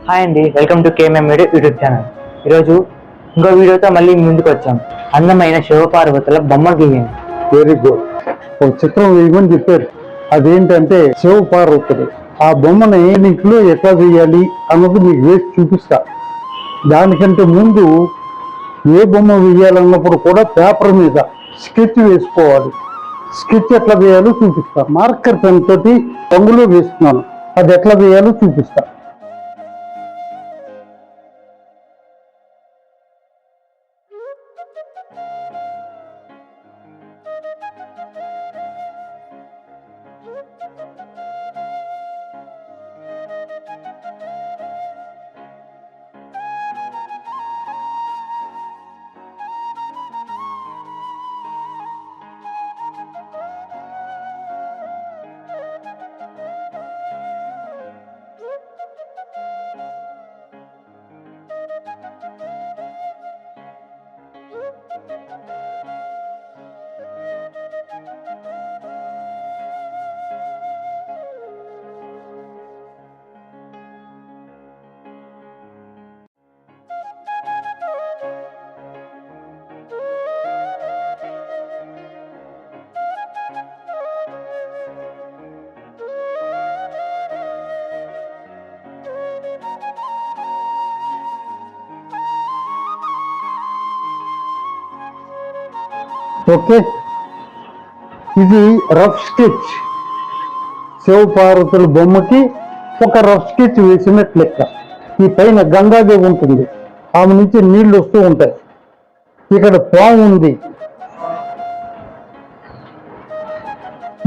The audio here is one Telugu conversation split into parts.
హాయ్ అండి, welcome to KMM media YouTube channel. ఈరోజు ఇంకో వీడియోతో మళ్ళీ ముందుకు వచ్చాం. అందమైన శివపార్వతుల బొమ్మ గీయండి. Very good. ఒక చిత్రం వేయమని చెప్పారు. అదేంటంటే శివపార్వతులు. ఆ బొమ్మని నీటిలో ఎట్లా వేయాలి అన్నది మీకు వేసి చూపిస్తా. దానికంటే ముందు ఏ బొమ్మ వేయాలన్నప్పుడు కూడా పేపర్ మీద స్కెచ్ వేసుకోవాలి. స్కెచ్ ఎట్లా వేయాలో చూపిస్తా. మార్కర్ పెన్ తోటి రంగులో వేస్తున్నాను. అది ఎట్లా వేయాలో చూపిస్తా. ఓకే, ఇది రఫ్ స్కెచ్. శివపార్వతుల బొమ్మకి ఒక రఫ్ స్కెచ్ వేసినట్లు లెక్క. ఈ పైన గంగాదేవి ఉంటుంది, ఆమె నుంచి నీళ్లు వస్తూ ఉంటాయి. ఇక్కడ పాము ఉంది.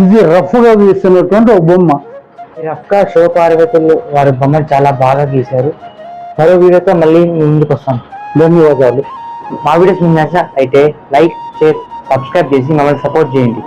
ఇది రఫ్గా వేసినటువంటి ఒక బొమ్మ. రఫ్గా శివపార్వతులు వారి బొమ్మలు చాలా బాగా గీశారు. మరో వీడియోతో మళ్ళీ ముందుకు వస్తాం. ధన్యవాదాలు. మా వీడియోస్ మీకు నచ్చ అయితే లైక్, షేర్, సబ్స్క్రైబ్ చేసి మమ్మల్ని సపోర్ట్ చేయండి.